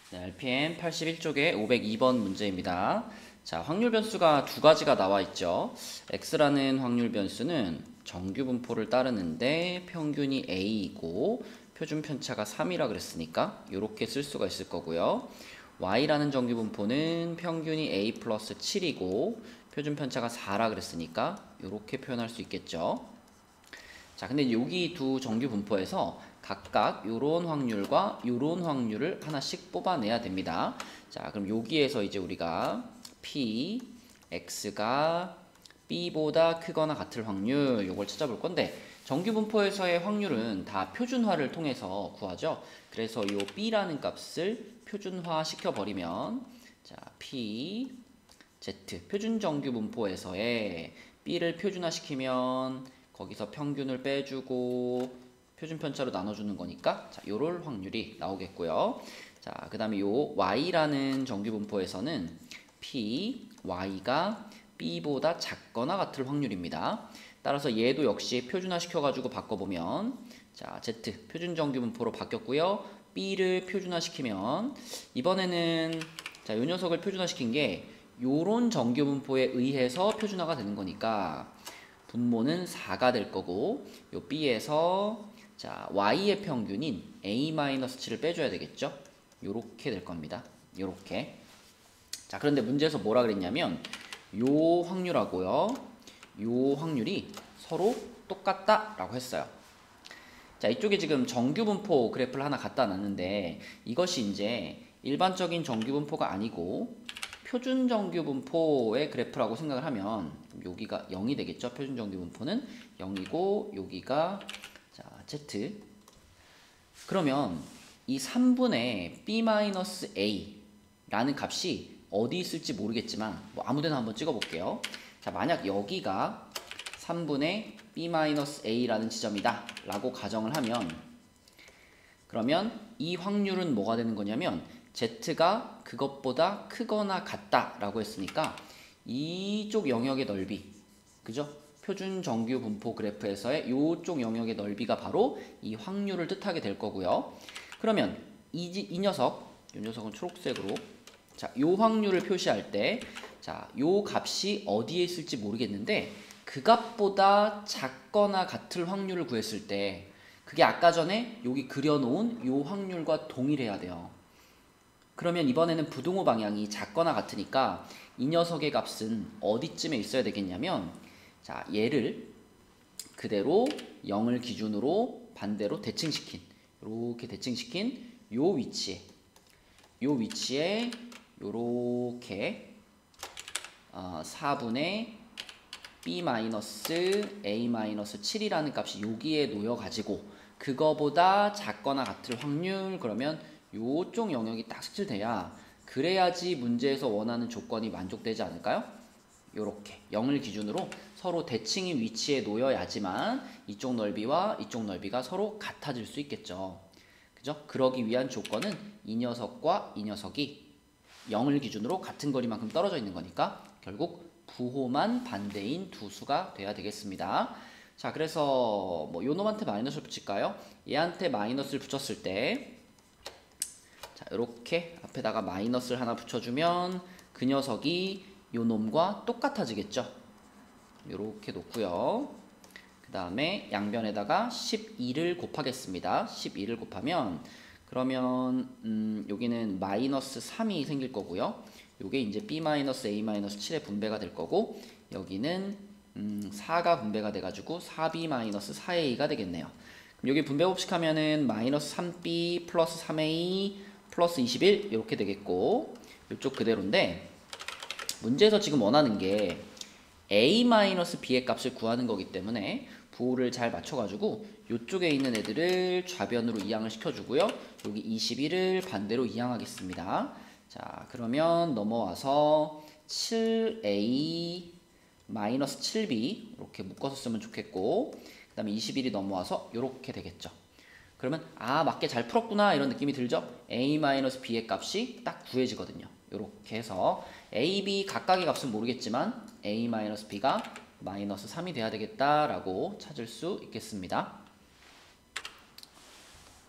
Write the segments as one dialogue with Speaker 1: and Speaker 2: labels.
Speaker 1: 네, RPM 81쪽에 502번 문제입니다. 자, 확률 변수가 두 가지가 나와 있죠. x라는 확률 변수는 정규 분포를 따르는데 평균이 a이고 표준 편차가 3이라 그랬으니까 이렇게 쓸 수가 있을 거고요. y라는 정규 분포는 평균이 a 플러스 7이고 표준 편차가 4라 그랬으니까 이렇게 표현할 수 있겠죠. 자, 근데 여기 두 정규 분포에서 각각 요런 확률과 요런 확률을 하나씩 뽑아내야 됩니다. 자, 그럼 여기에서 이제 우리가 P, X가 B보다 크거나 같을 확률 요걸 찾아볼 건데 정규 분포에서의 확률은 다 표준화를 통해서 구하죠. 그래서 요 B라는 값을 표준화 시켜버리면 자, P, Z 표준 정규 분포에서의 B를 표준화 시키면 거기서 평균을 빼주고 표준 편차로 나눠주는 거니까 자, 요럴 확률이 나오겠고요. 자, 그 다음에 요 y라는 정규 분포에서는 p, y가 b보다 작거나 같을 확률입니다. 따라서 얘도 역시 표준화 시켜가지고 바꿔보면 자, z 표준 정규 분포로 바뀌었고요. b를 표준화 시키면 이번에는 자, 요 녀석을 표준화 시킨 게 요런 정규 분포에 의해서 표준화가 되는 거니까 분모는 4가 될 거고 요 b에서 자 y의 평균인 a-7을 빼줘야 되겠죠. 요렇게 될 겁니다. 요렇게. 자, 그런데 문제에서 뭐라 그랬냐면 요 확률하고요 요 확률이 서로 똑같다 라고 했어요. 자, 이쪽에 지금 정규분포 그래프를 하나 갖다 놨는데 이것이 이제 일반적인 정규분포가 아니고 표준정규분포의 그래프라고 생각을 하면 여기가 0이 되겠죠. 표준정규분포는 0이고 여기가 자, Z. 그러면 이 3분의 B-A 라는 값이 어디 있을지 모르겠지만 뭐 아무데나 한번 찍어 볼게요. 자, 만약 여기가 3분의 B-A라는 지점이다 라고 가정을 하면 그러면 이 확률은 뭐가 되는 거냐면 Z가 그것보다 크거나 같다 라고 했으니까 이쪽 영역의 넓이 그죠? 표준 정규 분포 그래프에서의 이쪽 영역의 넓이가 바로 이 확률을 뜻하게 될 거고요. 그러면 이 녀석, 이 녀석은 초록색으로 자, 요 확률을 표시할 때 자, 요 값이 어디에 있을지 모르겠는데 그 값보다 작거나 같을 확률을 구했을 때 그게 아까 전에 여기 그려놓은 요 확률과 동일해야 돼요. 그러면 이번에는 부등호 방향이 작거나 같으니까 이 녀석의 값은 어디쯤에 있어야 되겠냐면 자, 얘를 그대로 0을 기준으로 반대로 대칭시킨 이렇게 대칭시킨 요 위치에 요렇게 4분의 B-A-7이라는 값이 여기에 놓여가지고 그거보다 작거나 같을 확률 그러면 요쪽 영역이 딱 색칠돼야 그래야지 문제에서 원하는 조건이 만족되지 않을까요? 요렇게 0을 기준으로 서로 대칭인 위치에 놓여야지만 이쪽 넓이와 이쪽 넓이가 서로 같아질 수 있겠죠. 그죠? 그러기 위한 조건은 이 녀석과 이 녀석이 0을 기준으로 같은 거리만큼 떨어져 있는 거니까 결국 부호만 반대인 두 수가 돼야 되겠습니다. 자, 그래서 뭐 요 놈한테 마이너스를 붙일까요? 얘한테 마이너스를 붙였을 때 자, 이렇게 앞에다가 마이너스를 하나 붙여주면 그 녀석이 요 놈과 똑같아지겠죠. 이렇게 놓고요. 그 다음에 양변에다가 12를 곱하겠습니다. 12를 곱하면 그러면 여기는 마이너스 3이 생길 거고요. 요게 이제 B-A-7의 분배가 될 거고 여기는 4가 분배가 돼가지고 4B-4A가 되겠네요. 그럼 여기 분배 법칙하면은 마이너스 3B 플러스 3A 플러스 21 이렇게 되겠고 이쪽 그대로인데 문제에서 지금 원하는 게 A-B의 값을 구하는 거기 때문에 부호를 잘 맞춰가지고 이쪽에 있는 애들을 좌변으로 이항을 시켜주고요. 여기 21을 반대로 이항하겠습니다. 자, 그러면 넘어와서 7A 마이너스 7B 이렇게 묶어서 쓰면 좋겠고 그 다음에 21이 넘어와서 이렇게 되겠죠. 그러면 아, 맞게 잘 풀었구나 이런 느낌이 들죠? A-B의 값이 딱 구해지거든요. 이렇게 해서 A, B 각각의 값은 모르겠지만 A-B가 마이너스 3이 돼야 되겠다라고 찾을 수 있겠습니다.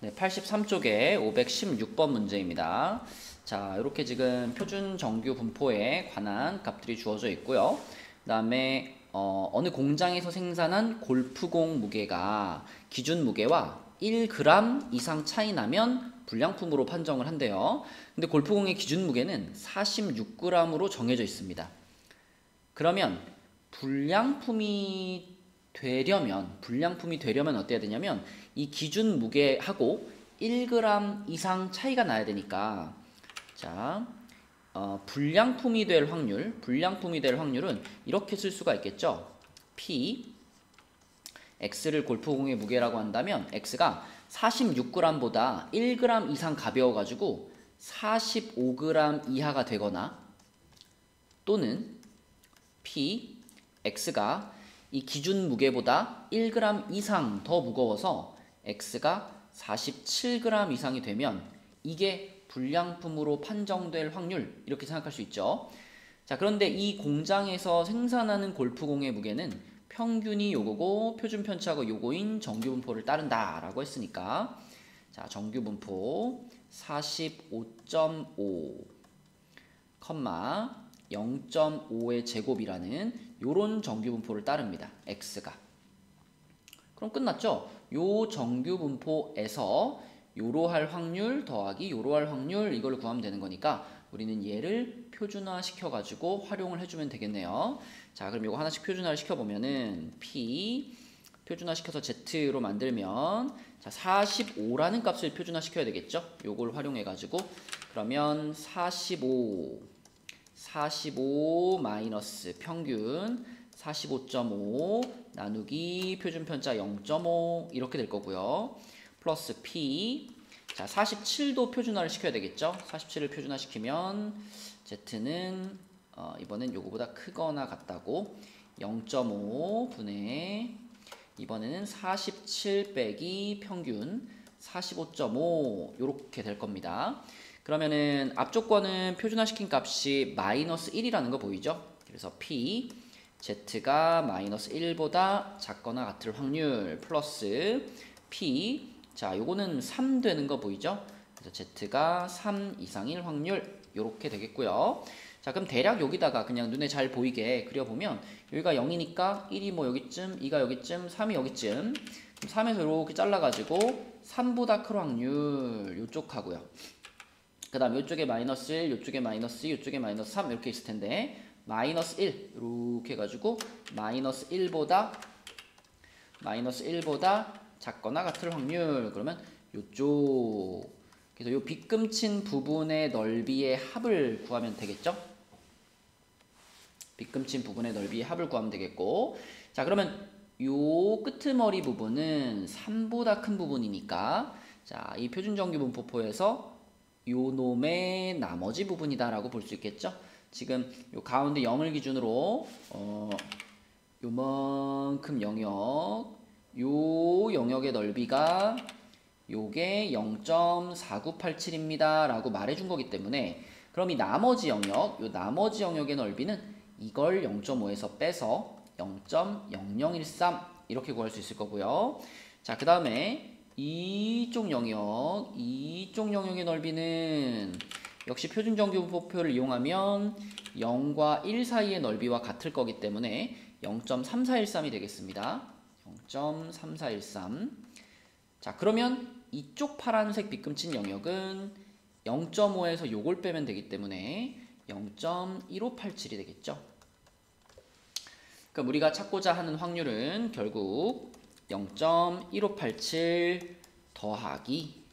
Speaker 1: 네, 83쪽에 516번 문제입니다. 자, 이렇게 지금 표준 정규 분포에 관한 값들이 주어져 있고요. 그 다음에 어느 공장에서 생산한 골프공 무게가 기준 무게와 1g 이상 차이 나면 불량품으로 판정을 한대요. 근데 골프공의 기준 무게는 46g으로 정해져 있습니다. 그러면 불량품이 되려면 어때야 되냐면 이 기준 무게하고 1g 이상 차이가 나야 되니까 자, 불량품이 될 확률은 이렇게 쓸 수가 있겠죠. P X를 골프공의 무게라고 한다면 X가 46g보다 1g 이상 가벼워가지고 45g 이하가 되거나 또는 P X가 이 기준 무게보다 1g 이상 더 무거워서 X가 47g 이상이 되면 이게 불량품으로 판정될 확률 이렇게 생각할 수 있죠. 자, 그런데 이 공장에서 생산하는 골프공의 무게는 평균이 요거고 표준 편차가 요거인 정규분포를 따른다 라고 했으니까 자, 정규분포 45.5 0.5의 제곱이라는 요런 정규분포를 따릅니다. X가. 그럼 끝났죠? 요 정규분포에서 요로할 확률 더하기 요로할 확률 이걸 구하면 되는 거니까 우리는 얘를 표준화 시켜가지고 활용을 해주면 되겠네요. 자, 그럼 요거 하나씩 표준화를 시켜보면은 P 표준화 시켜서 Z로 만들면 자 45라는 값을 표준화 시켜야 되겠죠? 요걸 활용해가지고 그러면 45 마이너스 평균 45.5 나누기 표준 편차 0.5 이렇게 될 거고요. 플러스 P 자 47도 표준화를 시켜야 되겠죠. 47을 표준화시키면 Z는 이번엔 요거보다 크거나 같다고 0.5 분의 이번에는 47 빼기 평균 45.5 요렇게 될 겁니다. 그러면은 앞쪽 거는 표준화시킨 값이 마이너스 1이라는 거 보이죠? 그래서 P Z가 마이너스 1보다 작거나 같을 확률 플러스 P 자 요거는 3 되는 거 보이죠? 그래서 Z가 3 이상일 확률 요렇게 되겠고요. 자 그럼 대략 여기다가 그냥 눈에 잘 보이게 그려보면 여기가 0이니까 1이 뭐 여기쯤 2가 여기쯤 3이 여기쯤 3에서 이렇게 잘라가지고 3보다 클 확률 요쪽 하고요. 그 다음 요쪽에 마이너스 1, 요쪽에 마이너스 2, 요쪽에 마이너스 3 이렇게 있을 텐데 마이너스 1 이렇게 해가지고 마이너스 1보다 작거나 같을 확률 그러면 요쪽 그래서 요 빗금친 부분의 넓이의 합을 구하면 되겠죠? 빗금친 부분의 넓이의 합을 구하면 되겠고 자 그러면 요 끄트머리 부분은 3보다 큰 부분이니까 자 이 표준정규분포에서 요 놈의 나머지 부분이다 라고 볼 수 있겠죠? 지금 요 가운데 0을 기준으로 요만큼 영역 요 영역의 넓이가 요게 0.4987입니다 라고 말해준 거기 때문에 그럼 이 나머지 영역 요 나머지 영역의 넓이는 이걸 0.5에서 빼서 0.0013 이렇게 구할 수 있을 거고요. 자 그 다음에 이쪽 영역의 넓이는 역시 표준정규분포표를 이용하면 0과 1 사이의 넓이와 같을 거기 때문에 0.3413이 되겠습니다. 0.3413 자 그러면 이쪽 파란색 빗금친 영역은 0.5에서 요걸 빼면 되기 때문에 0.1587이 되겠죠. 그럼 우리가 찾고자 하는 확률은 결국 0.1587 더하기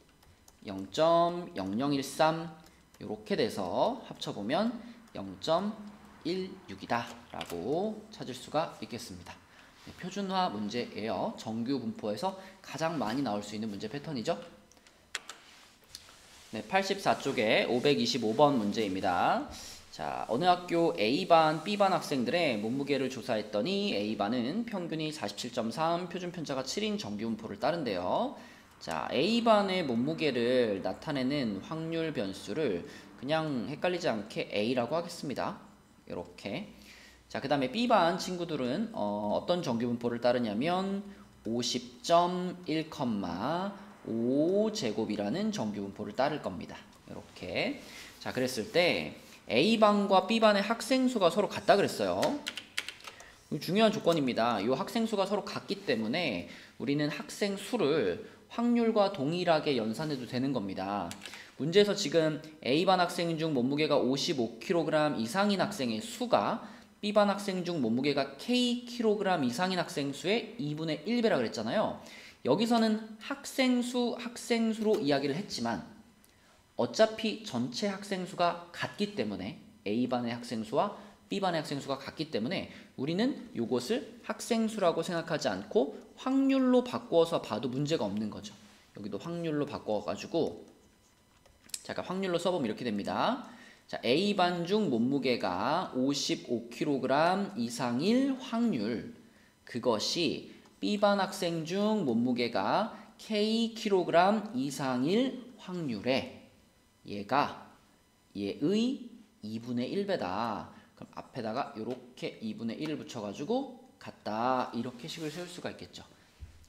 Speaker 1: 0.0013 이렇게 돼서 합쳐보면 0.16이다 라고 찾을 수가 있겠습니다. 네, 표준화 문제예요. 정규 분포에서 가장 많이 나올 수 있는 문제 패턴이죠. 네, 84쪽에 525번 문제입니다. 자, 어느 학교 A반, B반 학생들의 몸무게를 조사했더니 A반은 평균이 47.3, 표준 편차가 7인 정규분포를 따른대요. 자, A반의 몸무게를 나타내는 확률 변수를 그냥 헷갈리지 않게 A라고 하겠습니다. 이렇게. 자, 그 다음에 B반 친구들은 어떤 정규분포를 따르냐면 50.1, 5제곱이라는 정규분포를 따를 겁니다. 이렇게. 자, 그랬을 때 A반과 B반의 학생 수가 서로 같다 그랬어요. 중요한 조건입니다. 이 학생 수가 서로 같기 때문에 우리는 학생 수를 확률과 동일하게 연산해도 되는 겁니다. 문제에서 지금 A반 학생 중 몸무게가 55kg 이상인 학생의 수가 B반 학생 중 몸무게가 Kkg 이상인 학생 수의 2분의 1배라 그랬잖아요. 여기서는 학생수로 이야기를 했지만 어차피 전체 학생 수가 같기 때문에 A반의 학생 수와 B반의 학생 수가 같기 때문에 우리는 이것을 학생 수라고 생각하지 않고 확률로 바꾸어서 봐도 문제가 없는 거죠. 여기도 확률로 바꿔가지고 잠깐 확률로 써보면 이렇게 됩니다. 자, A반 중 몸무게가 55kg 이상일 확률, 그것이 B반 학생 중 몸무게가 Kkg 이상일 확률에 얘의 2분의 1배다. 그럼 앞에다가 이렇게 2분의 1을 붙여가지고 같다, 이렇게 식을 세울 수가 있겠죠.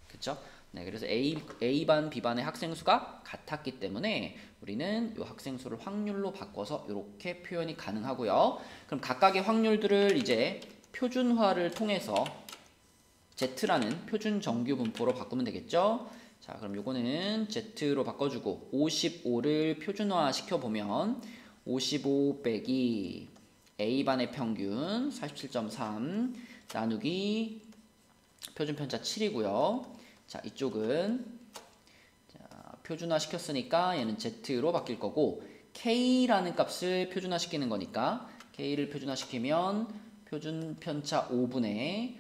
Speaker 1: 그쵸? 네, 그래서 A반, B반의 학생 수가 같았기 때문에 우리는 이 학생 수를 확률로 바꿔서 이렇게 표현이 가능하고요. 그럼 각각의 확률들을 이제 표준화를 통해서 Z라는 표준 정규 분포로 바꾸면 되겠죠. 자, 그럼 요거는 Z로 바꿔주고 55를 표준화 시켜보면 55 빼기 A반의 평균 47.3 나누기 표준편차 7이고요. 자, 이쪽은 표준화 시켰으니까 얘는 Z로 바뀔 거고 K라는 값을 표준화 시키는 거니까 K를 표준화 시키면 표준편차 5분의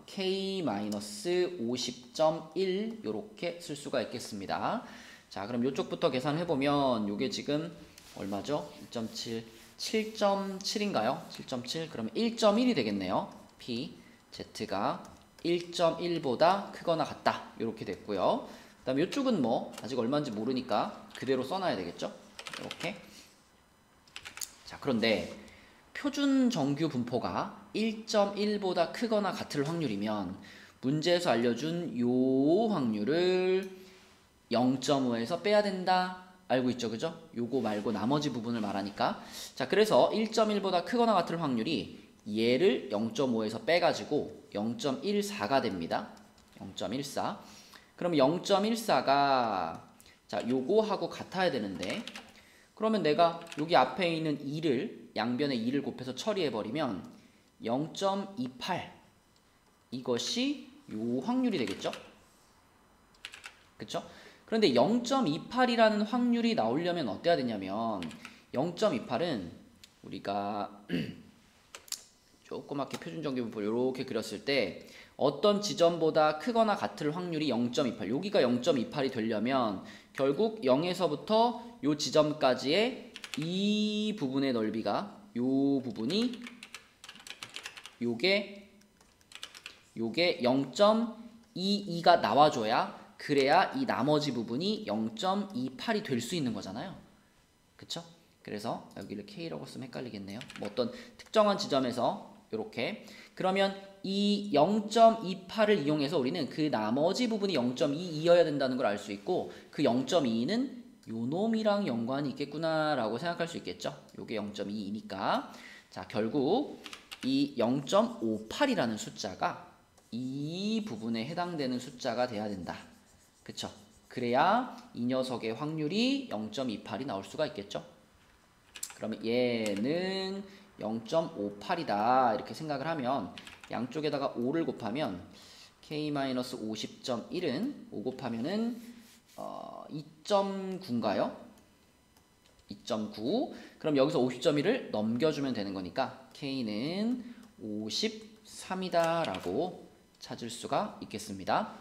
Speaker 1: K-50.1 요렇게 쓸 수가 있겠습니다. 자, 그럼 요쪽부터 계산해 보면 요게 지금 얼마죠? 1.7 7.7인가요? 7.7 그러면 1.1이 되겠네요. P Z가 1.1보다 크거나 같다. 이렇게 됐고요. 그 다음에 이쪽은 뭐 아직 얼마인지 모르니까 그대로 써놔야 되겠죠. 이렇게. 자, 그런데 표준 정규 분포가 1.1보다 크거나 같을 확률이면 문제에서 알려준 요 확률을 0.5에서 빼야 된다. 알고 있죠, 그죠? 요거 말고 나머지 부분을 말하니까. 자, 그래서 1.1보다 크거나 같을 확률이 얘를 0.5에서 빼가지고 0.14가 됩니다. 0.14. 그럼 0.14가 자, 요거하고 같아야 되는데 그러면 내가 여기 앞에 있는 2를 양변에 2를 곱해서 처리해버리면 0.28 이것이 요 확률이 되겠죠? 그쵸? 그런데 0.28이라는 확률이 나오려면 어때야 되냐면 0.28은 우리가 조그맣게 표준정규분포 이렇게 그렸을 때 어떤 지점보다 크거나 같을 확률이 0.28 여기가 0.28이 되려면 결국 0에서부터 요 지점까지의 이 부분의 넓이가 요 부분이 요게 0.22가 나와줘야 그래야 이 나머지 부분이 0.28이 될 수 있는 거잖아요. 그쵸? 그래서 여기를 K라고 쓰면 헷갈리겠네요. 뭐 어떤 특정한 지점에서 이렇게 그러면 이 0.28을 이용해서 우리는 그 나머지 부분이 0.22여야 된다는 걸 알 수 있고 그 0.22는 요 놈이랑 연관이 있겠구나 라고 생각할 수 있겠죠. 요게 0.22니까 자, 결국 이 0.58이라는 숫자가 이 부분에 해당되는 숫자가 돼야 된다. 그쵸? 그래야 이 녀석의 확률이 0.28이 나올 수가 있겠죠. 그러면 얘는 0.58이다 이렇게 생각을 하면 양쪽에다가 5를 곱하면 K-50.1은 5 곱하면은 2.9인가요? 2.9 그럼 여기서 50.1을 넘겨주면 되는 거니까 K는 53이다 라고 찾을 수가 있겠습니다.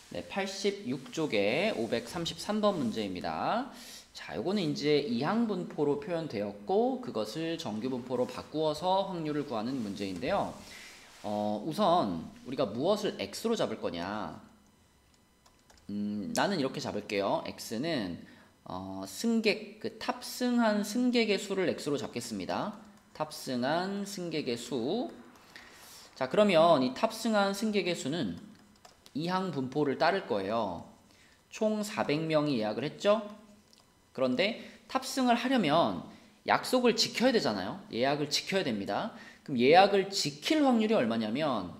Speaker 1: 네, 86쪽에 533번 문제입니다. 자, 요거는 이제 이항분포로 표현되었고 그것을 정규분포로 바꾸어서 확률을 구하는 문제인데요. 우선 우리가 무엇을 x로 잡을 거냐? 나는 이렇게 잡을게요. x는 승객, 탑승한 승객의 수를 x로 잡겠습니다. 탑승한 승객의 수. 자, 그러면 이 탑승한 승객의 수는 이항 분포를 따를 거예요. 총 400명이 예약을 했죠. 그런데 탑승을 하려면 약속을 지켜야 되잖아요. 예약을 지켜야 됩니다. 그럼 예약을 지킬 확률이 얼마냐면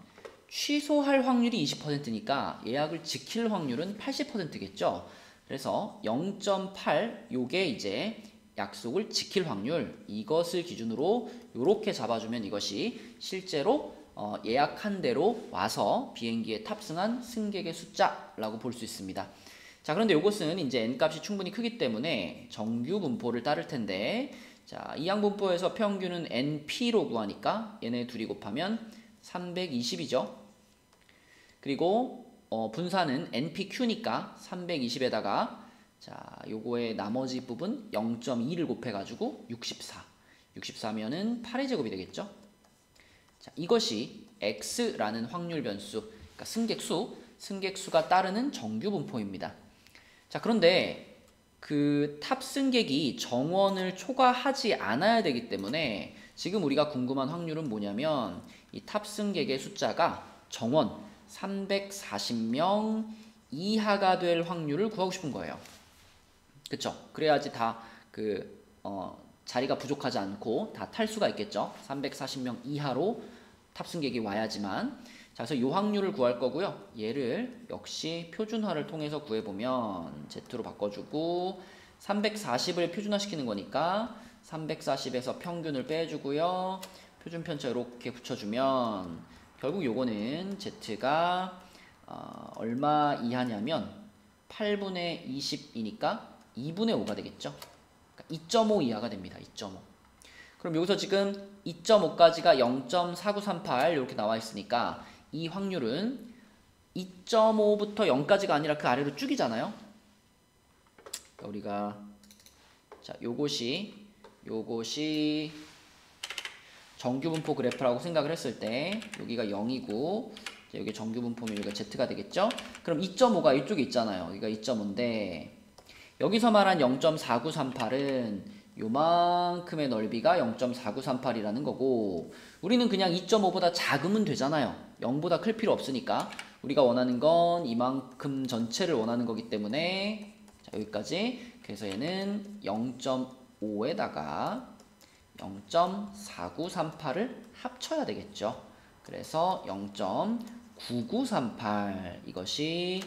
Speaker 1: 취소할 확률이 20%니까 예약을 지킬 확률은 80%겠죠. 그래서 0.8 요게 이제 약속을 지킬 확률, 이것을 기준으로 이렇게 잡아주면 이것이 실제로 예약한 대로 와서 비행기에 탑승한 승객의 숫자라고 볼 수 있습니다. 자, 그런데 이것은 이제 n값이 충분히 크기 때문에 정규 분포를 따를 텐데, 자, 이항 분포에서 평균은 np로 구하니까 얘네 둘이 곱하면 320이죠. 그리고 분산은 npq니까 320에다가 자, 요거의 나머지 부분 0.2를 곱해가지고 64. 64면은 8의 제곱이 되겠죠. 자, 이것이 x라는 확률 변수, 그러니까 승객수가 따르는 정규 분포입니다. 자, 그런데 그 탑승객이 정원을 초과하지 않아야 되기 때문에 지금 우리가 궁금한 확률은 뭐냐면 이 탑승객의 숫자가 정원 340명 이하가 될 확률을 구하고 싶은 거예요. 그쵸? 그래야지 다 자리가 부족하지 않고 다 탈 수가 있겠죠. 340명 이하로 탑승객이 와야지만. 자, 그래서 이 확률을 구할 거고요. 얘를 역시 표준화를 통해서 구해보면 Z로 바꿔주고 340을 표준화시키는 거니까 340에서 평균을 빼주고요. 표준 편차 이렇게 붙여주면 결국 요거는 Z가 얼마 이하냐면 8분의 20이니까 2분의 5가 되겠죠. 그러니까 2.5 이하가 됩니다. 2.5. 그럼 여기서 지금 2.5까지가 0.4938 이렇게 나와 있으니까 이 확률은 2.5부터 0까지가 아니라 그 아래로 쭉이잖아요. 그러니까 우리가 자, 요것이 정규 분포 그래프라고 생각을 했을 때 여기가 0이고 여기 정규 분포면 여기가 Z가 되겠죠? 그럼 2.5가 이쪽에 있잖아요. 여기가 2.5인데 여기서 말한 0.4938은 요만큼의 넓이가 0.4938이라는 거고 우리는 그냥 2.5보다 작으면 되잖아요. 0보다 클 필요 없으니까 우리가 원하는 건 이만큼 전체를 원하는 거기 때문에 자, 여기까지. 그래서 얘는 0.5에다가 0.4938을 합쳐야 되겠죠. 그래서 0.9938 이것이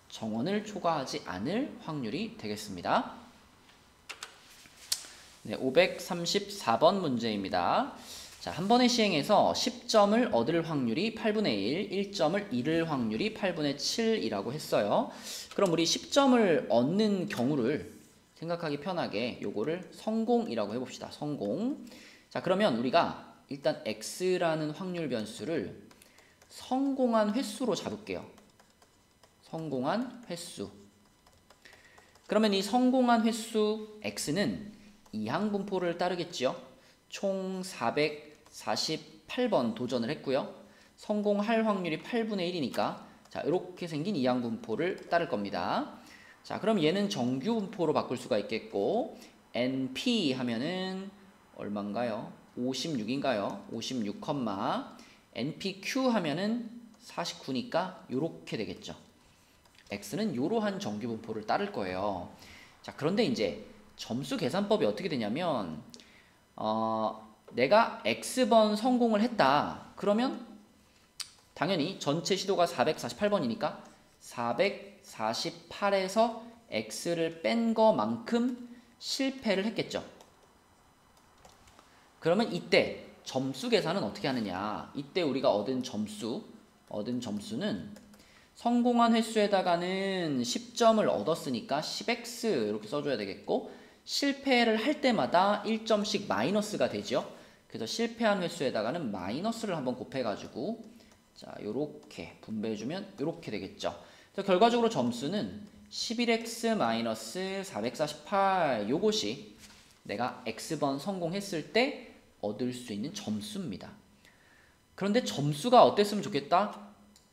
Speaker 1: 정원을 초과하지 않을 확률이 되겠습니다. 네, 534번 문제입니다. 자, 한 번의 시행에서 10점을 얻을 확률이 8분의 1, 1점을 잃을 확률이 8분의 7이라고 했어요. 그럼 우리 10점을 얻는 경우를 생각하기 편하게 요거를 성공이라고 해봅시다. 성공. 자, 그러면 우리가 일단 x라는 확률 변수를 성공한 횟수로 잡을게요. 성공한 횟수. 그러면 이 성공한 횟수 x는 이항 분포를 따르겠지요. 총 448번 도전을 했고요. 성공할 확률이 8분의 1이니까 자, 이렇게 생긴 이항 분포를 따를 겁니다. 자, 그럼 얘는 정규 분포로 바꿀 수가 있겠고 NP 하면은 얼마인가요? 56인가요? 56, NPQ 하면은 49니까 요렇게 되겠죠. X는 요러한 정규 분포를 따를 거예요. 자, 그런데 이제 점수 계산법이 어떻게 되냐면 내가 X번 성공을 했다. 그러면 당연히 전체 시도가 448번이니까 448에서 X를 뺀 거만큼 실패를 했겠죠. 그러면 이때 점수 계산은 어떻게 하느냐. 이때 우리가 얻은 점수는 성공한 횟수에다가는 10점을 얻었으니까 10x 이렇게 써줘야 되겠고 실패를 할 때마다 1점씩 마이너스가 되죠. 그래서 실패한 횟수에다가는 마이너스를 한번 곱해가지고 자, 요렇게 분배해주면 요렇게 되겠죠. 그래서 결과적으로 점수는 11x-448 요것이 내가 x번 성공했을 때 얻을 수 있는 점수입니다. 그런데 점수가 어땠으면 좋겠다?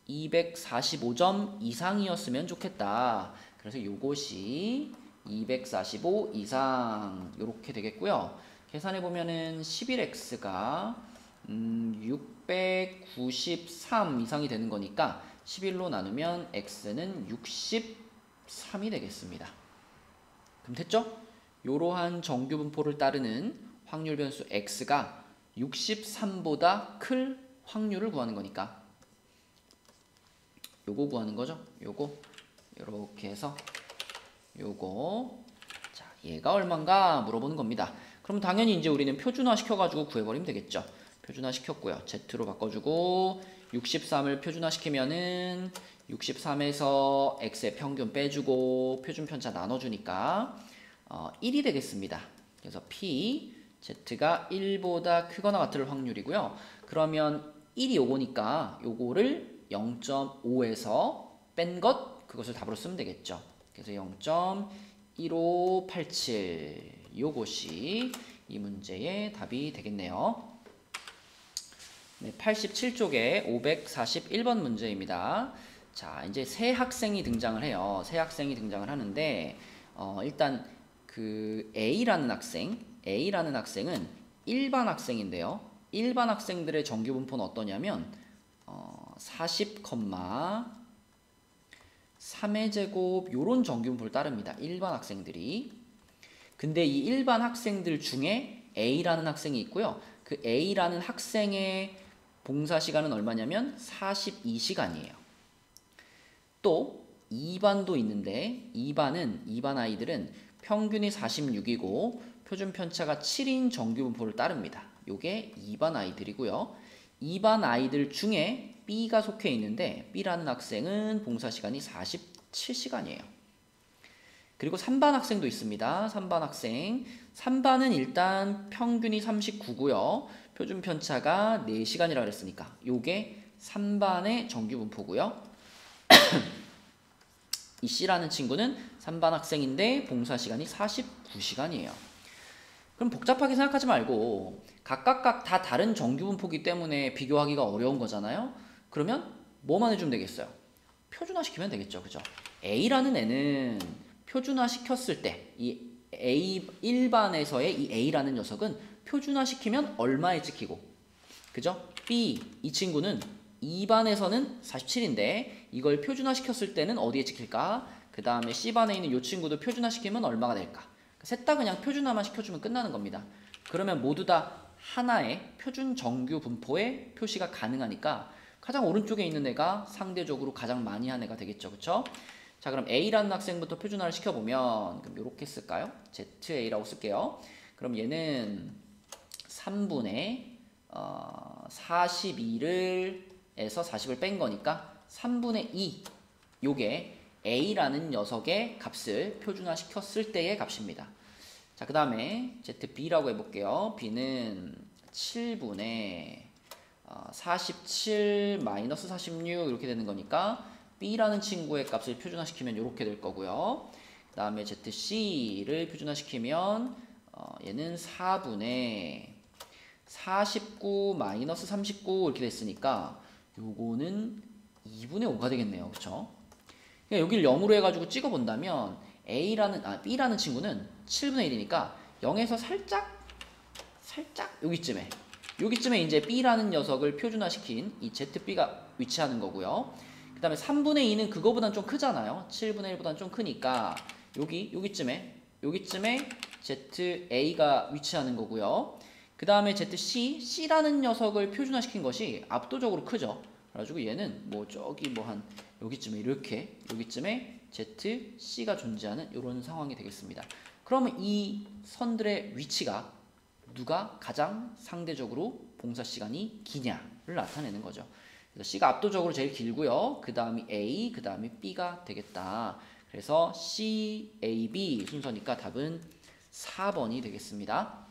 Speaker 1: 245점 이상이었으면 좋겠다. 그래서 요것이 245 이상 요렇게 되겠고요. 계산해 보면은 11x가 693 이상이 되는 거니까 11로 나누면 x는 63이 되겠습니다. 그럼 됐죠? 이러한 정규 분포를 따르는 확률 변수 x가 63보다 클 확률을 구하는 거니까 요거 구하는 거죠. 요거 이렇게 해서 요거 자 얘가 얼마인가 물어보는 겁니다. 그럼 당연히 이제 우리는 표준화 시켜가지고 구해버리면 되겠죠. 표준화 시켰고요. z로 바꿔주고 63을 표준화 시키면은 63에서 x의 평균 빼주고 표준 편차 나눠주니까 1이 되겠습니다. 그래서 p z가 1보다 크거나 같을 확률이고요. 그러면 1이 요거니까 요거를 0.5에서 뺀 것 그것을 답으로 쓰면 되겠죠. 그래서 0.1587 요것이 이 문제의 답이 되겠네요. 네, 87쪽에 541번 문제입니다. 자, 이제 새 학생이 등장을 해요. 새 학생이 등장을 하는데 일단 그 A라는 학생은 일반 학생인데요. 일반 학생들의 정규 분포는 어떠냐면 40,3의 제곱 요런 정규 분포를 따릅니다. 일반 학생들이. 근데 이 일반 학생들 중에 A라는 학생이 있고요. 그 A라는 학생의 봉사 시간은 얼마냐면 42시간이에요. 또 2반도 있는데 2반 아이들은 평균이 46이고 표준 편차가 7인 정규 분포를 따릅니다. 요게 2반 아이들이고요. 2반 아이들 중에 B가 속해 있는데 B라는 학생은 봉사 시간이 47시간이에요. 그리고 3반 학생도 있습니다. 3반 학생. 3반은 일단 평균이 39고요. 표준 편차가 4시간이라 그랬으니까 요게 3반의 정규 분포고요. 이 C라는 친구는 3반 학생인데 봉사 시간이 49시간이에요. 그럼 복잡하게 생각하지 말고 각각 다 다른 정규 분포기 때문에 비교하기가 어려운 거잖아요. 그러면 뭐만 해주면 되겠어요? 표준화 시키면 되겠죠. 그죠? A라는 애는 표준화 시켰을 때 이 A 1반에서의 이 A라는 녀석은 표준화 시키면 얼마에 찍히고 그죠? B 이 친구는 2반에서는 47인데 이걸 표준화 시켰을 때는 어디에 찍힐까? 그 다음에 C반에 있는 이 친구도 표준화 시키면 얼마가 될까? 셋 다 그냥 표준화만 시켜주면 끝나는 겁니다. 그러면 모두 다 하나의 표준 정규 분포의 표시가 가능하니까 가장 오른쪽에 있는 애가 상대적으로 가장 많이 한 애가 되겠죠. 그쵸? 자, 그럼 A라는 학생부터 표준화를 시켜보면 그럼 이렇게 쓸까요? ZA라고 쓸게요. 그럼 얘는 3분의 42를 에서 40을 뺀 거니까 3분의 2 요게 A라는 녀석의 값을 표준화 시켰을 때의 값입니다. 자, 그 다음에 ZB라고 해볼게요. B는 7분의 47 마이너스 46 이렇게 되는 거니까 B라는 친구의 값을 표준화시키면 이렇게 될 거고요. 그 다음에 ZC를 표준화시키면 얘는 4분의 49 마이너스 39 이렇게 됐으니까 요거는 2분의 5가 되겠네요. 그쵸? 그러니까 여기를 0으로 해가지고 찍어본다면 B라는 친구는 7분의 1이니까 0에서 살짝 여기쯤에 이제 B라는 녀석을 표준화시킨 이 ZB가 위치하는 거고요. 그 다음에 3분의 2는 그거보단 좀 크잖아요. 7분의 1보단 좀 크니까 여기쯤에 ZA가 위치하는 거고요. 그 다음에 C라는 녀석을 표준화시킨 것이 압도적으로 크죠. 그래가지고 얘는 뭐 저기 뭐 한 여기쯤에 여기쯤에 ZC가 존재하는 이런 상황이 되겠습니다. 그러면 이 선들의 위치가 누가 가장 상대적으로 봉사 시간이 기냐를 나타내는 거죠. 그래서 C가 압도적으로 제일 길고요. 그 다음이 A, 그 다음이 B가 되겠다. 그래서 C, A, B 순서니까 답은 4번이 되겠습니다.